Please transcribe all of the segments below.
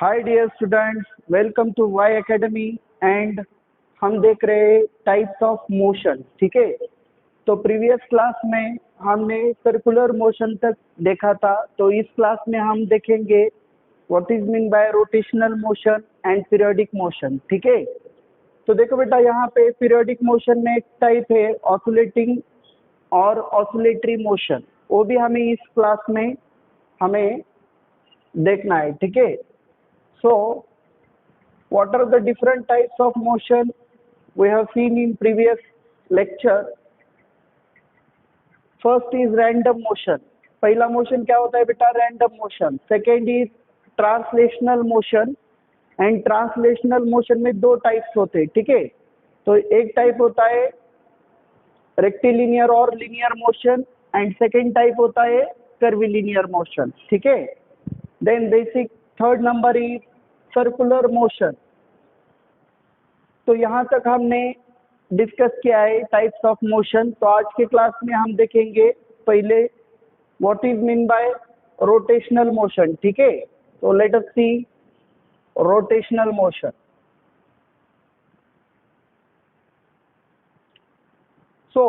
Hi dear students, welcome to Y academy. And हम देख रहे हैं टाइप्स ऑफ मोशन। ठीक है, तो प्रीवियस क्लास में हमने सर्कुलर मोशन तक देखा था, तो इस क्लास में हम देखेंगे what is mean by rotational motion and periodic motion. ठीक है, तो देखो बेटा, यहाँ पे पीरियोडिक मोशन में एक टाइप है ऑसिलेटिंग और ऑसिलेटरी मोशन, वो भी हमें इस क्लास में हमें देखना है। ठीक है, so what are the different types of motion we have seen in previous lecture? First is random motion। पहला मोशन क्या होता है बेटा? Random motion. Second is translational motion. And translational motion में दो टाइप्स होते हैं। ठीक है, तो एक टाइप होता है रेक्टिलिनियर और linear motion, and second type होता है कर्विलिनियर मोशन। ठीक है, then basic third number is circular motion. तो यहाँ तक हमने डिस्कस किया है टाइप्स ऑफ मोशन। तो आज के क्लास में हम देखेंगे पहले what is mean by rotational motion. ठीक है, तो let us see rotational motion. So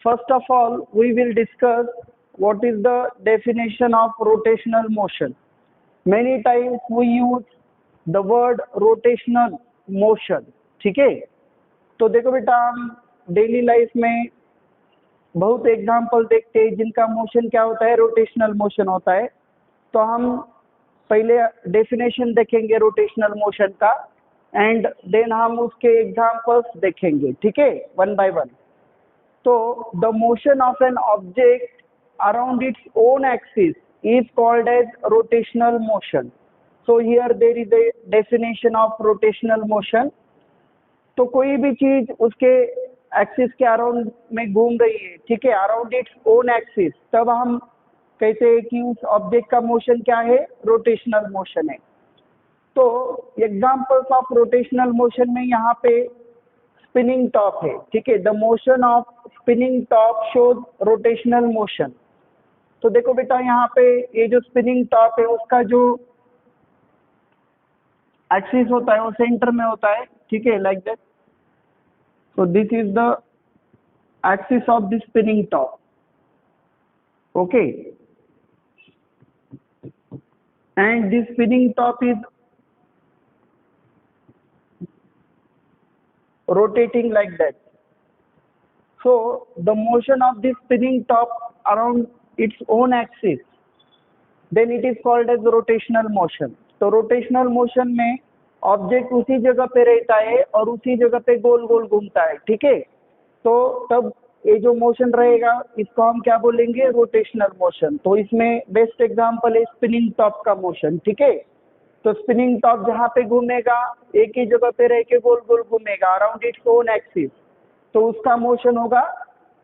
first of all we will discuss what is the definition of rotational motion. Many times we use the word rotational motion। ठीक है, तो देखो बेटा, हम daily life में बहुत एग्जाम्पल देखते हैं जिनका मोशन क्या होता है? रोटेशनल मोशन होता है। तो हम पहले डेफिनेशन देखेंगे रोटेशनल मोशन का, एंड देन हम उसके एग्जाम्पल्स देखेंगे। ठीक है, वन बाय वन। तो the motion of an object around its own axis is called as rotational motion. So here there is a definition of rotational motion। तो कोई भी चीज उसके एक्सिस के अराउंड में घूम रही है, ठीक है, अराउंड इट्स ओन एक्सिस, तब हम कहते हैं कि उस ऑब्जेक्ट का मोशन क्या है? रोटेशनल मोशन है। तो एग्जांपल्स ऑफ रोटेशनल मोशन में यहाँ पे स्पिनिंग टॉप है। ठीक है, the motion of spinning top shows rotational motion. तो देखो बेटा, यहाँ पे ये जो स्पिनिंग टॉप है उसका जो एक्सिस होता है वो सेंटर में होता है। ठीक है, like that. So this is the axis of the spinning top. Okay, and this spinning top is rotating like that। So the motion of this spinning top around its own axis, then it is called as rotational motion। तो rotational motion में object उसी जगह पे रहता है और उसी जगह पे गोल गोल घूमता है। ठीक है, तो तब ये जो मोशन रहेगा इसको हम क्या बोलेंगे? Rotational motion. तो इसमें बेस्ट एग्जांपल है स्पिनिंग टॉप का मोशन। ठीक है, तो स्पिनिंग टॉप जहाँ पे घूमेगा एक ही जगह पे रह के गोल गोल घूमेगा अराउंड इट्स ओन एक्सिस, तो उसका मोशन होगा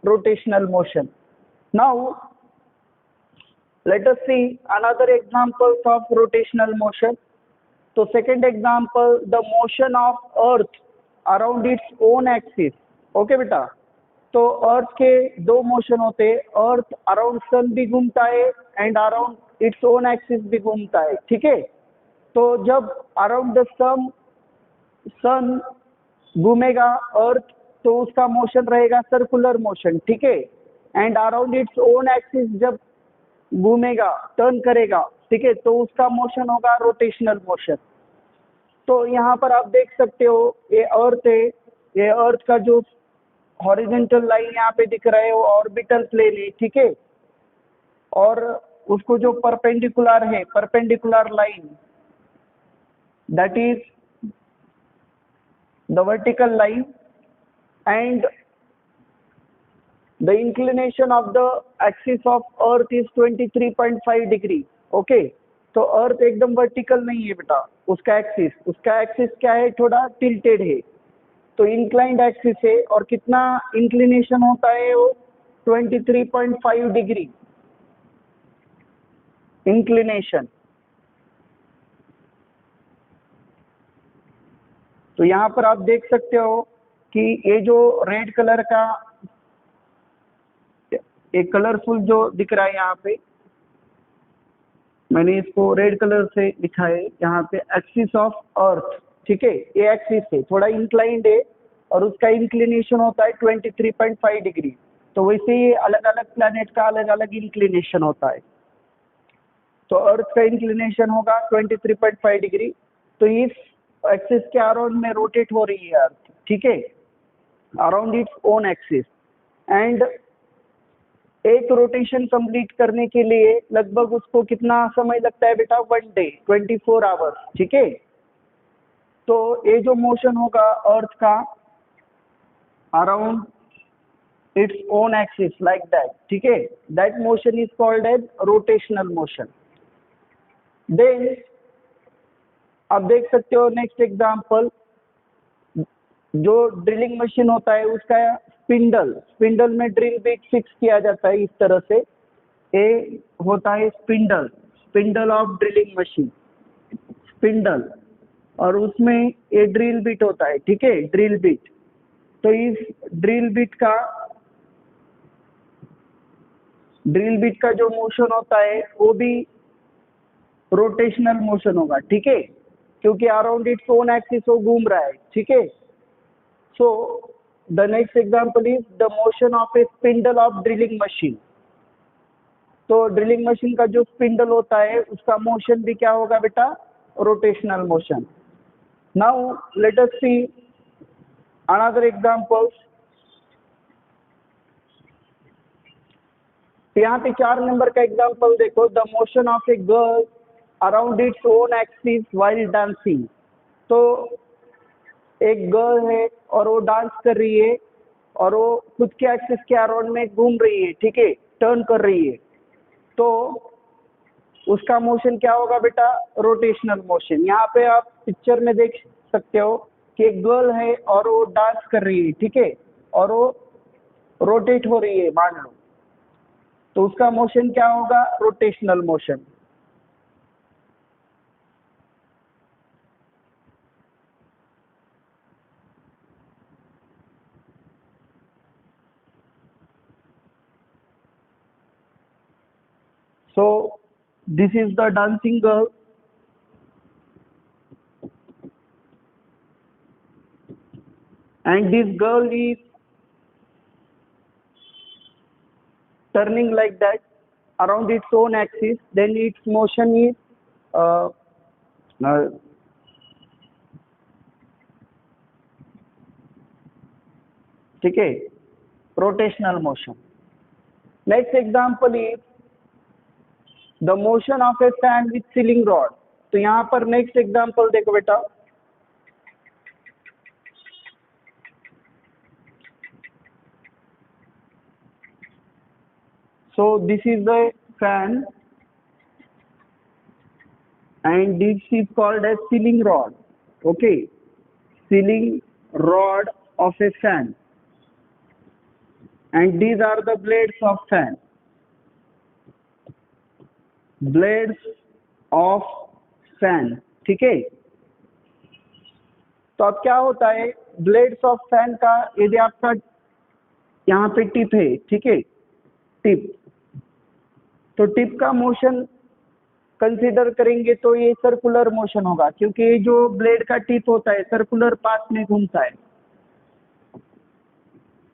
rotational motion. Now let us see another examples of rotational motion. तो second example, the motion of earth around its own axis. Okay बेटा, तो अर्थ के दो मोशन होते हैं, अर्थ अराउंड सन भी घूमता है and around its own axis भी घूमता है। ठीक है, तो जब अराउंड द सन घूमेगा अर्थ, तो उसका मोशन रहेगा सर्कुलर मोशन। ठीक है, and around its own axis जब घूमेगा, टर्न करेगा, ठीक है, तो उसका मोशन होगा रोटेशनल मोशन। तो यहाँ पर आप देख सकते हो ये अर्थ है, ये अर्थ का जो हॉरिजॉन्टल लाइन यहाँ पे दिख रहा है वो ऑर्बिटल प्लेन है। ठीक है, और उसको जो परपेंडिकुलर है, perpendicular line, that is the vertical line, and the inclination of the axis of earth is 23.5 degree। okay, तो अर्थ एकदम वर्टिकल नहीं है बेटा, उसका एक्सिस क्या है? थोड़ा टिल्टेड है, तो इंक्लाइंड एक्सिस है। और कितना इंक्लिनेशन होता है वो? 23.5 डिग्री इंक्लिनेशन। तो यहाँ पर आप देख सकते हो कि ये जो रेड कलर का एक कलरफुल जो दिख रहा है यहाँ पे, मैंने इसको रेड कलर से लिखा है यहाँ पे, एक्सिस ऑफ अर्थ, ठीक है, ये एक्सिस है, थोड़ा इंक्लाइंड है और उसका इंक्लिनेशन होता है 23.5 डिग्री। तो वैसे ही अलग अलग प्लैनेट का अलग अलग इंक्लिनेशन होता है। तो अर्थ का इंक्लिनेशन होगा 23.5 डिग्री। तो इस एक्सिस के अराउंड में रोटेट हो रही है अर्थ, ठीक है, around its own axis. And एक रोटेशन कंप्लीट करने के लिए लगभग उसको कितना समय लगता है बेटा? 1 डे, 24 आवर्स, ठीक है। तो ये जो मोशन होगा अर्थ का around its own axis like that, ठीक है, that motion is called as rotational motion. Then अब देख सकते हो नेक्स्ट एग्जांपल, जो ड्रिलिंग मशीन होता है उसका स्पिंडल में ड्रिल बिट फिक्स किया जाता है इस तरह से। ये होता है spindle of drilling machine, spindle, और उसमें ये ड्रिल बिट होता है, ठीक है, ड्रिल बिट। तो इस ड्रिल बिट का जो मोशन होता है वो भी रोटेशनल मोशन होगा, ठीक है, क्योंकि अराउंड इट्स ओन एक्सिस वो घूम रहा है, ठीक है। So the next example is the motion of a spindle of drilling machine. तो ड्रिलिंग मशीन का जो स्पिंडल होता है उसका मोशन भी क्या होगा बेटा? Rotational motion. Now let us see another examples. यहाँ पे 4 नंबर का एग्जांपल देखो, the motion of a girl around its own axis while dancing. तो एक गर्ल है और वो डांस कर रही है और वो खुद के एक्सिस के अराउंड में घूम रही है, ठीक है, टर्न कर रही है। तो उसका मोशन क्या होगा बेटा? Rotational motion. यहाँ पे आप पिक्चर में देख सकते हो कि एक गर्ल है और वो डांस कर रही है, ठीक है, और वो रोटेट हो रही है मान लो, तो उसका मोशन क्या होगा? Rotational motion. So this is the dancing girl, and this girl is turning like that around its own axis. Then its motion is ठीक है, rotational motion. Next example is the motion of a fan with sealing rod. तो यहाँ पर next example देखो बेटा, so this is the fan and this is called as sealing rod, okay, sealing rod of a fan, and these are the blades of fan, blades of fan, ठीक है। तो अब क्या होता है, ब्लेड्स ऑफ फैन का यदि आपका यहाँ पे टिप है, ठीक है, टिप, तो टिप का मोशन कंसीडर करेंगे तो ये सर्कुलर मोशन होगा, क्योंकि ये जो ब्लेड का टिप होता है सर्कुलर पाथ में घूमता है,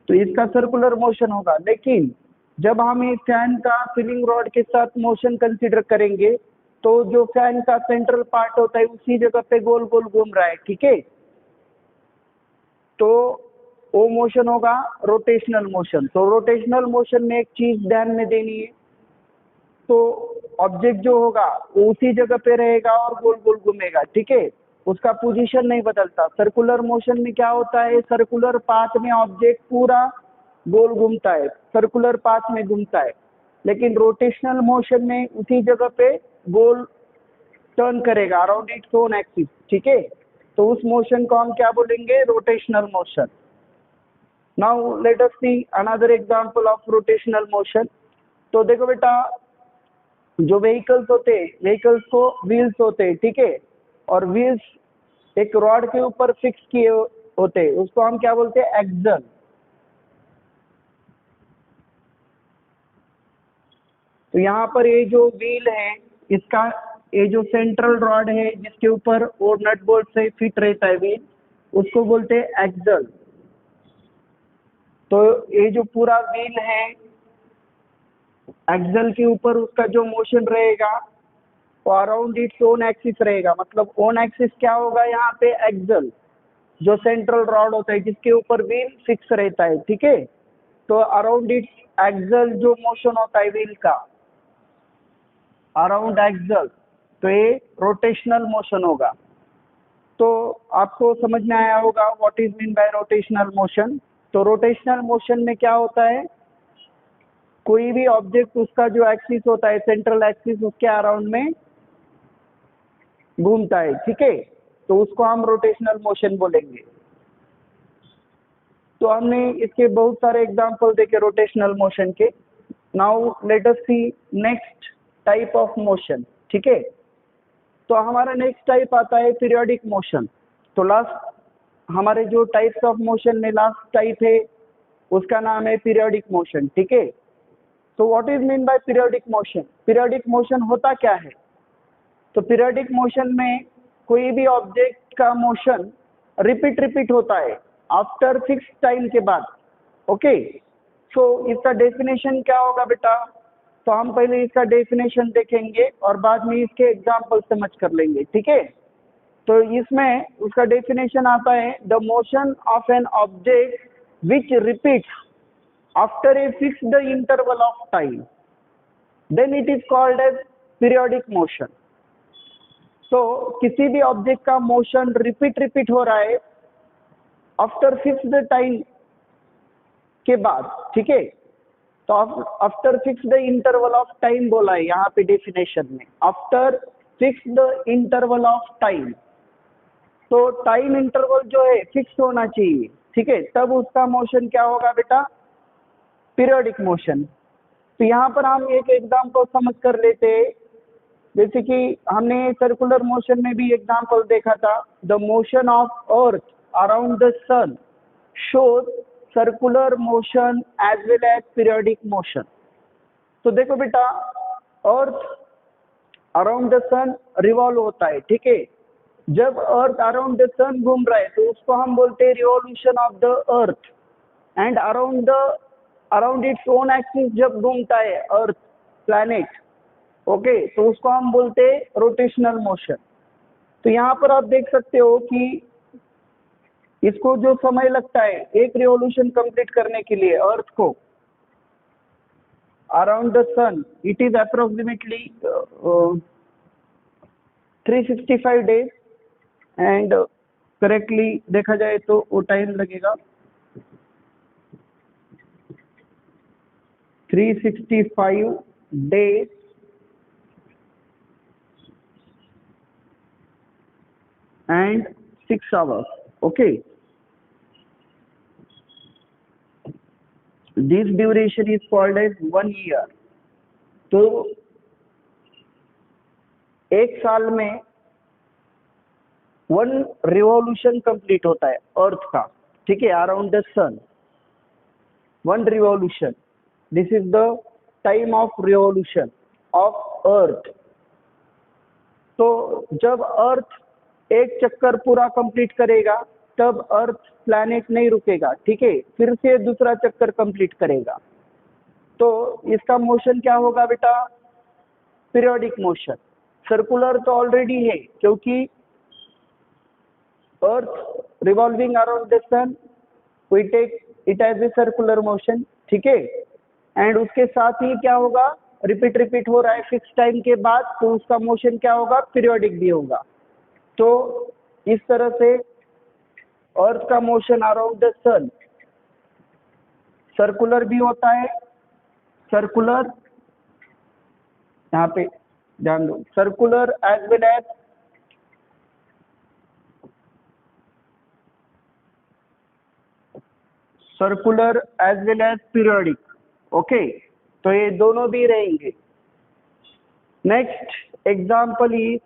तो इसका सर्कुलर मोशन होगा। लेकिन जब हम ये फैन का सीलिंग रॉड के साथ मोशन कंसीडर करेंगे तो जो फैन का सेंट्रल पार्ट होता है उसी जगह पे गोल गोल घूम रहा है, ठीक है, तो वो मोशन होगा रोटेशनल मोशन। तो रोटेशनल मोशन में एक चीज ध्यान में देनी है, तो ऑब्जेक्ट जो होगा वो उसी जगह पे रहेगा और गोल गोल घूमेगा, ठीक है, उसका पोजीशन नहीं बदलता। सर्कुलर मोशन में क्या होता है, सर्कुलर पाथ में ऑब्जेक्ट पूरा गोल घूमता है, सर्कुलर पाथ में घूमता है, लेकिन रोटेशनल मोशन में उसी जगह पे गोल टर्न करेगा अराउंड इट्स ओन एक्सिस, ठीक है, तो उस मोशन को हम क्या बोलेंगे? Rotational motion. Now let us see another example of rotational motion. तो देखो बेटा, जो व्हीकल्स होते हैं, व्हीकल्स को व्हील्स होते हैं, ठीक है, और व्हील्स एक रॉड के ऊपर फिक्स किए होते हैं, उसको हम क्या बोलते हैं? एक्सल। तो यहाँ पर ये जो व्हील है इसका ये जो सेंट्रल रॉड है जिसके ऊपर वो नट बोल्ट से फिट रहता है व्हील, उसको बोलते हैं एक्सल। तो ये जो पूरा व्हील है, एक्सल के ऊपर उसका जो मोशन रहेगा वो अराउंड इट्स ओन एक्सिस रहेगा। मतलब ओन एक्सिस क्या होगा यहाँ पे, एक्सल, जो सेंट्रल रॉड होता है जिसके ऊपर व्हील फिक्स रहता है, ठीक है। तो अराउंड इट्स एक्सल जो मोशन होता है व्हील का, अराउंड एक्सल, तो ये रोटेशनल मोशन होगा। तो आपको समझ में आया होगा what is mean by rotational motion. तो रोटेशनल मोशन में क्या होता है, कोई भी ऑब्जेक्ट उसका जो एक्सिस होता है, सेंट्रल एक्सिस, उसके अराउंड में घूमता है, ठीक है। तो उसको हम रोटेशनल मोशन बोलेंगे। तो हमने इसके बहुत सारे एग्जांपल देखे रोटेशनल मोशन के। Now let us see next type of motion, ठीक है। तो हमारा नेक्स्ट टाइप आता है पीरियोडिक मोशन। तो लास्ट हमारे जो टाइप्स ऑफ मोशन में लास्ट टाइप है उसका नाम है पीरियोडिक मोशन, ठीक है। तो what is mean bye periodic motion, periodic motion होता क्या है। तो पीरियोडिक मोशन में कोई भी ऑब्जेक्ट का मोशन रिपीट होता है आफ्टर फिक्स टाइम के बाद, ओके। सो इसका डेफिनेशन क्या होगा बेटा, तो हम पहले इसका डेफिनेशन देखेंगे और बाद में इसके एग्जाम्पल समझ कर लेंगे, ठीक है। तो इसमें उसका डेफिनेशन आता है, the motion of an object which repeats after a fixed interval of time, then it is called as periodic motion. तो किसी भी ऑब्जेक्ट का मोशन रिपीट हो रहा है आफ्टर फिक्स्ड टाइम के बाद, ठीक है। तो after fixed interval of time बोला है यहाँ पे डेफिनेशन में, after fixed interval of time. तो टाइम इंटरवल जो है फिक्स होना चाहिए, ठीक है, तब उसका मोशन क्या होगा बेटा, पीरियोडिक मोशन। तो यहाँ पर हम एक एग्जाम्पल समझ कर लेते हैं। जैसे कि हमने सर्कुलर मोशन में भी एग्जाम्पल देखा था, the motion of earth around the sun shows circular motion as well as periodic motion. तो देखो बेटा, earth around the sun revolve होता है, ठीक है। जब अर्थ अराउंड द सन घूम रहा है तो उसको हम बोलते हैं revolution of the earth. And around its own axis जब घूमता है अर्थ प्लैनेट, ओके, तो उसको हम बोलते हैं रोटेशनल मोशन। तो यहाँ पर आप देख सकते हो कि इसको जो समय लगता है एक रिवॉल्यूशन कंप्लीट करने के लिए अर्थ को around the sun, it is approximately 365 days. And correctly देखा जाए तो वो टाइम लगेगा 365 days and 6 hours, okay. This duration is called as 1 year. तो एक साल में 1 रिवॉल्यूशन कंप्लीट होता है अर्थ का, ठीक है, around the sun 1 revolution. This is the time of revolution of earth. तो जब अर्थ एक चक्कर पूरा कंप्लीट करेगा तब अर्थ प्लैनेट नहीं रुकेगा, ठीक है, फिर से दूसरा चक्कर कंप्लीट करेगा। तो इसका मोशन क्या होगा बेटा, पीरियोडिक मोशन। सर्कुलर तो ऑलरेडी है क्योंकि earth revolving around the sun, we take it as a circular motion, ठीक है। एंड उसके साथ ही क्या होगा, रिपीट हो रहा है फिक्स टाइम के बाद, तो उसका मोशन क्या होगा, पीरियोडिक भी होगा। तो इस तरह से अर्थ का motion around the sun circular भी होता है, सर्कुलर, यहाँ पे ध्यान दो, circular as well as periodic, okay. तो ये दोनों भी रहेंगे। Next example is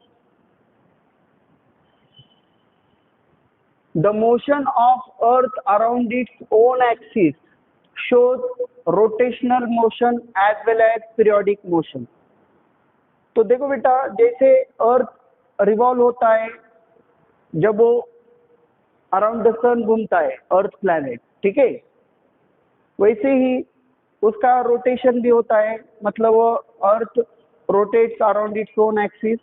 the motion of earth around its own axis shows rotational motion as well as periodic motion. तो देखो बेटा, जैसे अर्थ रिवॉल्व होता है जब वो अराउंड द सन घूमता है, अर्थ प्लैनेट, ठीक है, वैसे ही उसका रोटेशन भी होता है, मतलब वो अर्थ rotates around its own axis,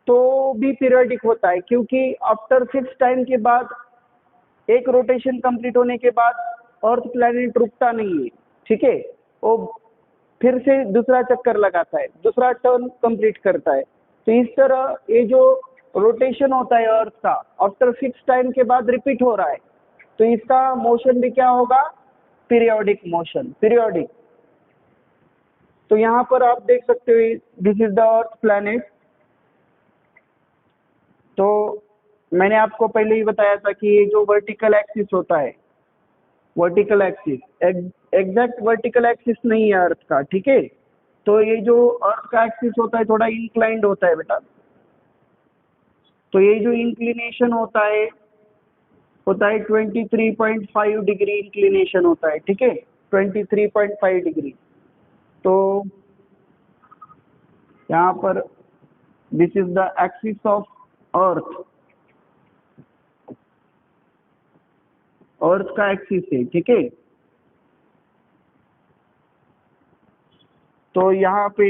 तो भी पीरियोडिक होता है, क्योंकि आफ्टर फिक्स टाइम के बाद, एक रोटेशन कंप्लीट होने के बाद अर्थ प्लैनेट रुकता नहीं है, ठीक है, वो फिर से दूसरा चक्कर लगाता है, दूसरा टर्न कंप्लीट करता है। तो इस तरह ये जो रोटेशन होता है अर्थ का आफ्टर फिक्स टाइम के बाद रिपीट हो रहा है, तो इसका मोशन भी क्या होगा, पीरियोडिक मोशन, पीरियोडिक। तो यहाँ पर आप देख सकते हो, this is the earth planet. तो मैंने आपको पहले ही बताया था कि ये जो वर्टिकल एक्सिस होता है, vertical axis exact vertical axis नहीं है अर्थ का, ठीक है, तो ये जो अर्थ का एक्सिस होता है थोड़ा इंक्लाइंड होता है बेटा। तो ये जो इंक्लिनेशन होता है 23.5 डिग्री इंक्लिनेशन होता है, ठीक है, 23.5 डिग्री। तो यहाँ पर this is the axis of earth, earth का एक्सिस है, ठीक है। तो यहाँ पे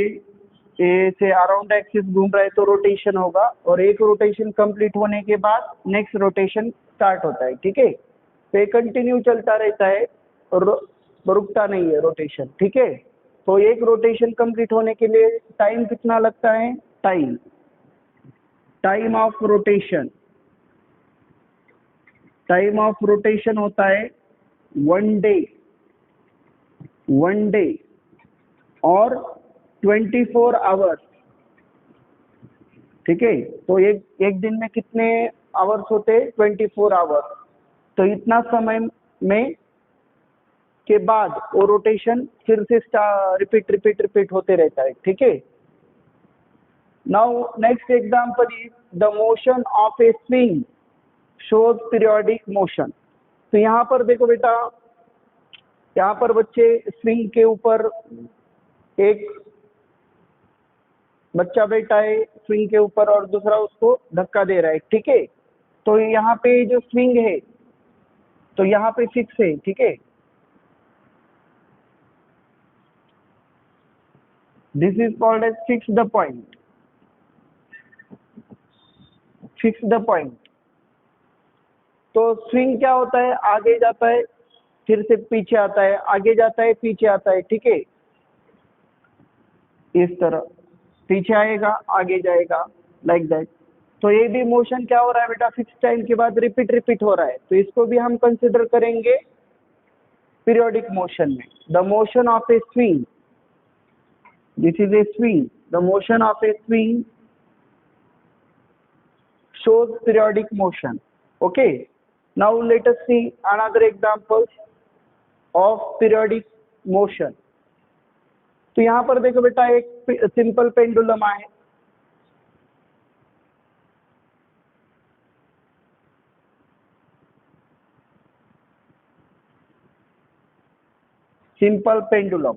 से अराउंड एक्सिस घूम रहा है तो रोटेशन होगा, और एक रोटेशन कंप्लीट होने के बाद नेक्स्ट रोटेशन स्टार्ट होता है, ठीक है। तो ये कंटिन्यू चलता रहता है और रुकता नहीं है रोटेशन, ठीक है। तो एक रोटेशन कंप्लीट होने के लिए टाइम कितना लगता है, time, time of rotation, time of rotation होता है 1 डे, 1 डे और 24 आवर्स, ठीक है। तो एक दिन में कितने आवर्स होते हैं, 24 आवर्स। तो इतना समय में के बाद वो रोटेशन फिर से रिपीट रिपीट रिपीट होते रहता है, ठीक है। Now next example is the motion of A swing shows periodic motion. तो यहाँ पर देखो बेटा, यहाँ पर बच्चे स्विंग के ऊपर, एक बच्चा बैठा है स्विंग के ऊपर और दूसरा उसको धक्का दे रहा है, ठीक है। तो यहाँ पे जो स्विंग है तो यहाँ पे फिक्स है, ठीक है, this is called as fix the point, fix the point. तो स्विंग क्या होता है, आगे जाता है फिर से पीछे आता है, आगे जाता है पीछे आता है, ठीक है, इस तरह पीछे आएगा आगे जाएगा, लाइक दैट। तो ये भी मोशन क्या हो रहा है बेटा, फिक्स टाइम के बाद रिपीट रिपीट हो रहा है, तो इसको भी हम कंसिडर करेंगे पीरियोडिक मोशन में। The motion of A swing, this is a swing, the motion of A swing shows periodic motion, okay। Now let us see another examples of periodic motion। तो यहाँ पर देखो बेटा, एक सिंपल पेंडुलम है, simple pendulum.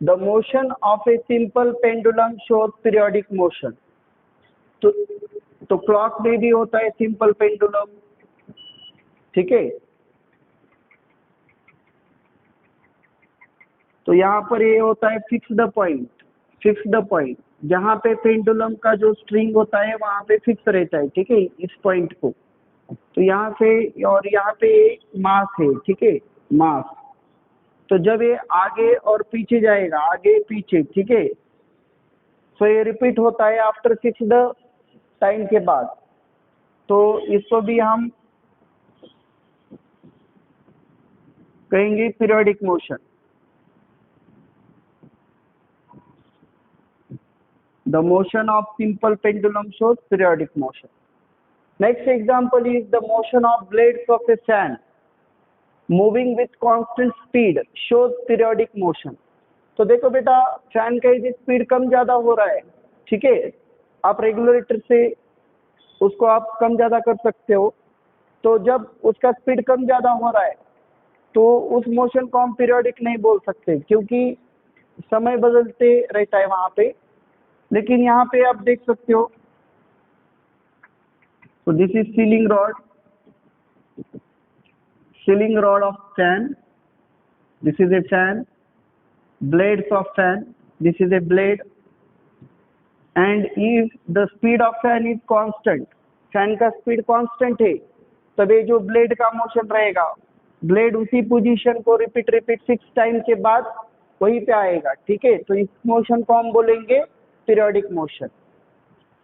The motion of a simple pendulum shows periodic motion। तो clock में भी होता है सिंपल पेंडुलम, ठीक है। तो यहाँ पर ये होता है fix the point, fix the point, जहाँ पे पेंडुलम का जो स्ट्रिंग होता है वहां पे फिक्स रहता है, ठीक है, इस पॉइंट को। तो यहाँ पे और यहाँ पे मास है, ठीक है, मास। तो जब ये आगे और पीछे जाएगा, आगे पीछे, ठीक है, तो ये रिपीट होता है आफ्टर फिक्स द टाइम के बाद। तो इसको भी हम कहेंगे periodic motion. The motion of simple pendulum shows periodic motion. Next example is the motion of blades of a fan moving with constant speed shows periodic motion. तो देखो बेटा, फैन का यदि स्पीड कम ज्यादा हो रहा है, ठीक है, आप रेगुलेटर से उसको आप कम ज्यादा कर सकते हो। तो जब उसका स्पीड कम ज्यादा हो रहा है तो उस मोशन को हम पीरियोडिक नहीं बोल सकते, क्योंकि समय बदलते रहता है वहां पे। लेकिन यहाँ पे आप देख सकते हो, तो this is ceiling rod of fan, this is a fan, blades of fan, this is a blade, and if the speed of fan is constant, fan का स्पीड कांस्टेंट है, तब ये जो ब्लेड का मोशन रहेगा, ब्लेड उसी position को repeat 6 time के बाद वहीं पे आएगा, ठीक है। तो इस मोशन को हम बोलेंगे पीरियोडिक मोशन।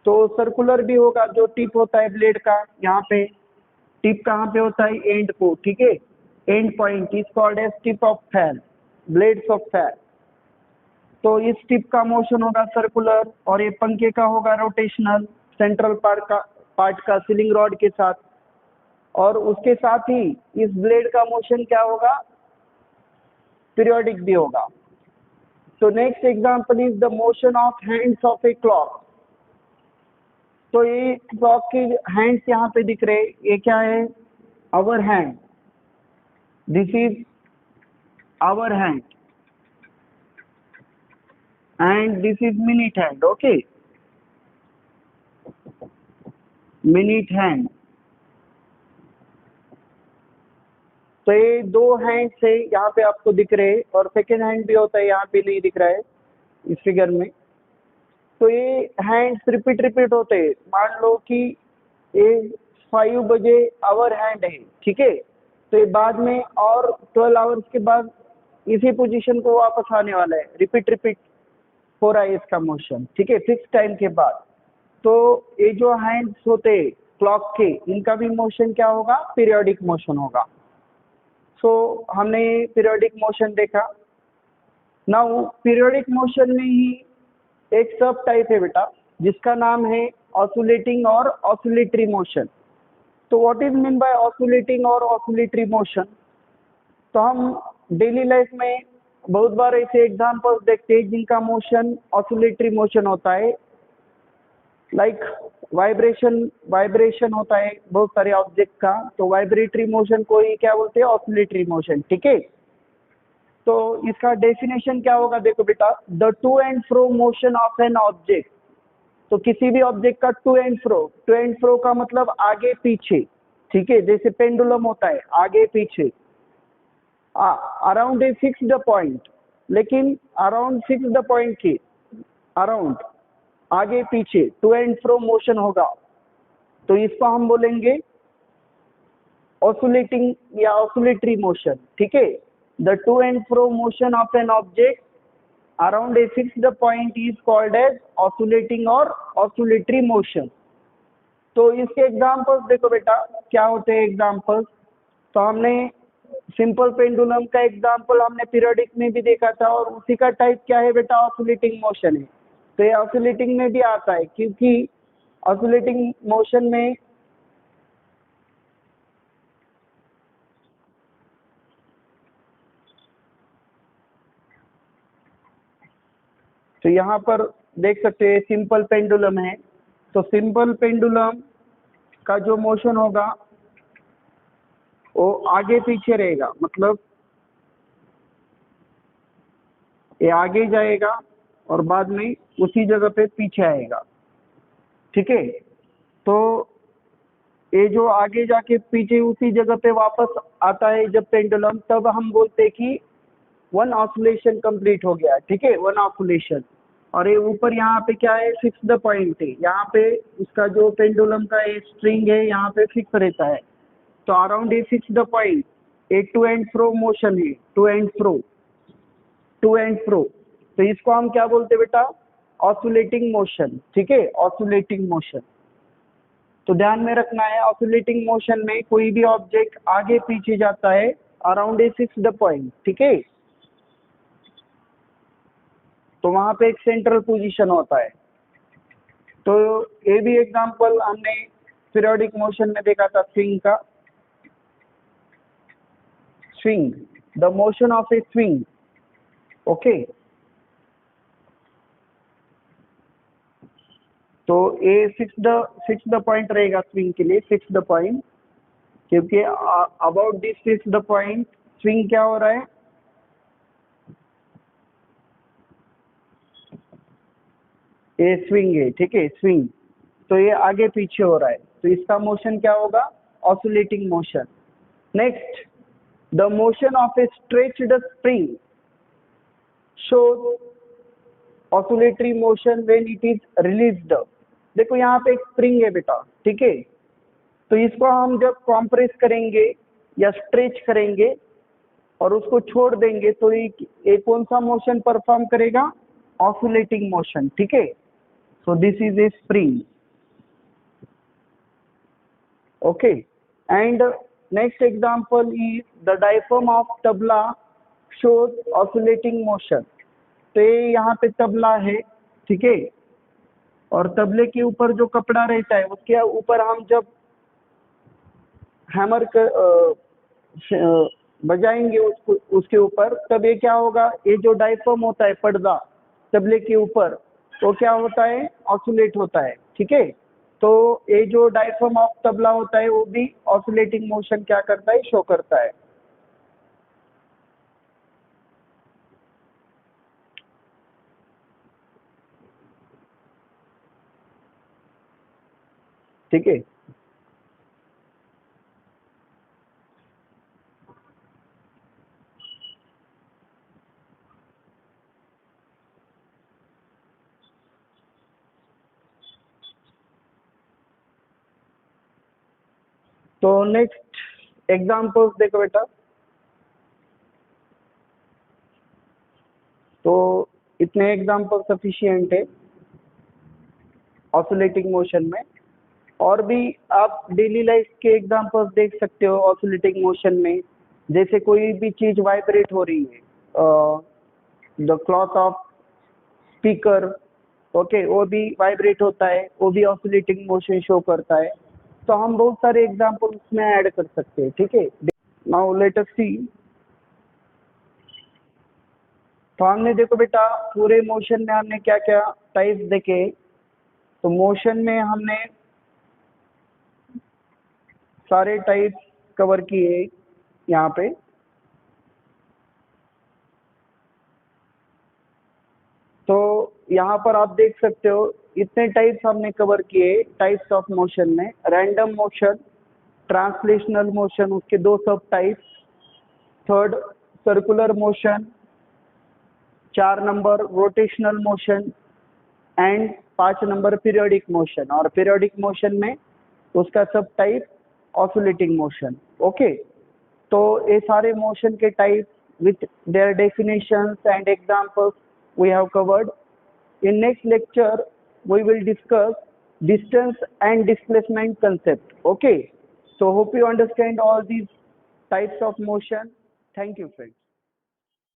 तो सर्कुलर भी होगा, जो टिप होता है ब्लेड का, यहाँ पे टिप कहाँ पे होता है, एंड को, ठीक है, end point is called as tip of fan, blades of fan. तो इस टिप का मोशन होगा सर्कुलर, और ये पंखे का होगा रोटेशनल, सेंट्रल पार्ट का सीलिंग रॉड के साथ, और उसके साथ ही इस ब्लेड का मोशन क्या होगा, पीरियोडिक भी होगा। तो next example is the motion of hands of a clock. तो ये क्लॉक के हैंड्स यहाँ पे दिख रहे, ये क्या है, our hand, this is our hand, and this is minute hand, okay, minute hand। तो ये दो हैंड से यहाँ पे आपको दिख रहे हैं, और सेकेंड हैंड भी होता है, यहाँ पे नहीं दिख रहा है इस फिगर में। तो ये हैंड्स रिपीट होते हैं। मान लो कि ये 5 बजे आवर हैंड है, ठीक है, तो ये बाद में और 12 आवर्स के बाद इसी पोजीशन को वापस आने वाला है, रिपीट हो रहा है इसका मोशन, ठीक है, फिक्स टाइम के बाद। तो ये जो हैंड्स होते क्लॉक के, इनका भी मोशन क्या होगा, पीरियोडिक मोशन होगा। सो हमने पीरियोडिक मोशन देखा। नाउ पीरियोडिक मोशन में ही एक सब टाइप है बेटा, जिसका नाम है ऑसिलेटिंग और ऑसिलेटरी मोशन। तो what is mean bye oscillating और ऑसिलेटरी मोशन? तो हम डेली लाइफ में बहुत बार ऐसे एग्जांपल्स देखते हैं जिनका मोशन ऑसिलेटरी मोशन होता है, लाइक वाइब्रेशन होता है बहुत सारे ऑब्जेक्ट का, तो वाइब्रेटरी मोशन को ही क्या बोलते हैं, ऑसिलेटरी मोशन, ठीक है। तो इसका डेफिनेशन क्या होगा, देखो बेटा, the to and fro motion of an object. तो किसी भी ऑब्जेक्ट का टू एंड फ्रो का मतलब आगे पीछे, ठीक है, जैसे पेंडुलम होता है आगे पीछे, अराउंड ए फिक्स्ड पॉइंट, लेकिन अराउंड फिक्स्ड पॉइंट के अराउंड आगे पीछे टू एंड फ्रो मोशन होगा, तो इसको हम बोलेंगे ऑसिलेटिंग या ऑसिलेटरी मोशन, ठीक है। The to and fro motion of an object around a fixed point is called as oscillating और ऑसिलेटरी मोशन। तो इसके एग्जांपल्स देखो बेटा, क्या होते हैं एग्जांपल्स। तो हमने सिंपल पेंडुलम का एग्जांपल हमने पीरियोडिक में भी देखा था, और उसी का टाइप क्या है बेटा, ऑसिलेटिंग मोशन है। तो ये ऑसिलेटिंग में भी आता है, क्योंकि ऑसिलेटिंग मोशन में तो यहाँ पर देख सकते हैं सिंपल पेंडुलम है। तो सिंपल पेंडुलम का जो मोशन होगा वो आगे पीछे रहेगा, मतलब ये आगे जाएगा और बाद में उसी जगह पे पीछे आएगा, ठीक है। तो ये जो आगे जाके पीछे उसी जगह पे वापस आता है जब पेंडुलम, तब हम बोलते हैं कि वन ऑसिलेशन कंप्लीट हो गया, ठीक है, वन ऑसिलेशन। और ये ऊपर यहाँ पे क्या है, फिक्स्ड पॉइंट है, यहाँ पे उसका जो पेंडुलम का ये स्ट्रिंग है यहाँ पे फिक्स रहता है। तो around a fixed point a to and fro motion है, टू एंड फ्रो। तो इसको हम क्या बोलते हैं बेटा, ऑसिलेटिंग मोशन, ठीक है, ऑसिलेटिंग मोशन। तो ध्यान में रखना है, ऑसिलेटिंग मोशन में कोई भी ऑब्जेक्ट आगे पीछे जाता है अराउंड ए फिक्स्ड पॉइंट, ठीक है। तो वहां पे एक सेंट्रल पोजीशन होता है, तो ये भी एग्जांपल हमने पीरियोडिक मोशन में देखा था, स्विंग का, swing, the motion of A swing. Okay, तो ये फिक्स द पॉइंट रहेगा स्विंग के लिए, फिक्स द पॉइंट, क्योंकि about this fix the point swing क्या हो रहा है, ये स्विंग है, ठीक है, स्विंग, तो ये आगे पीछे हो रहा है, तो इसका मोशन क्या होगा, oscillating motion. Next, the motion of A stretched spring shows oscillatory motion when it is released। देखो यहाँ पे एक स्प्रिंग है बेटा, ठीक है, तो इसको हम जब कॉम्प्रेस करेंगे या स्ट्रेच करेंगे और उसको छोड़ देंगे तो ये कौन सा मोशन परफॉर्म करेगा, ऑसिलेटिंग मोशन, ठीक है। So this is a spring. Okay, and next example is the diaphragm of tabla shows oscillating motion. तो ये यहाँ पे तबला है, ठीक है, और तबले के ऊपर जो कपड़ा रहता है उसके ऊपर हम जब हैमर बजाएंगे उसके ऊपर, तब ये क्या होगा, ये जो डायफ्राम होता है पर्दा तबले के ऊपर, तो क्या होता है, ऑसिलेट होता है, ठीक है। तो ये जो डायफ्राम ऑफ तबला होता है वो भी ऑसिलेटिंग मोशन क्या करता है, शो करता है। ठीक है, तो नेक्स्ट एग्जांपल्स देखो बेटा। तो इतने एग्जांपल सफिशिएंट है ऑसिलेटिंग मोशन में, और भी आप डेली लाइफ के एग्जांपल्स देख सकते हो ऑसिलेटिंग मोशन में। जैसे कोई भी चीज वाइब्रेट हो रही है, the cloth of speaker, okay, वो भी वाइब्रेट होता है, वो भी ऑसिलेटिंग मोशन शो करता है। तो हम बहुत सारे एग्जांपल उसमें ऐड कर सकते हैं, ठीक है। नाउ लेट अस सी। तो हमने देखो बेटा पूरे मोशन में हमने क्या क्या टाइप्स देखे। तो मोशन में हमने सारे टाइप्स कवर किए यहाँ पे। तो यहाँ पर आप देख सकते हो इतने टाइप्स हमने कवर किए टाइप्स ऑफ मोशन में। रैंडम मोशन, ट्रांसलेशनल मोशन, उसके दो सब types, third circular motion, 4 number rotational motion, and 5 number periodic motion. और पीरियोडिक मोशन में उसका सब टाइप ऑसिलेटिंग मोशन। ओके, तो ये सारे मोशन के type with their definitions and examples we have covered. In next lecture we will discuss distance and displacement concept. Okay, so hope you understand all these types of motion. Thank you friends.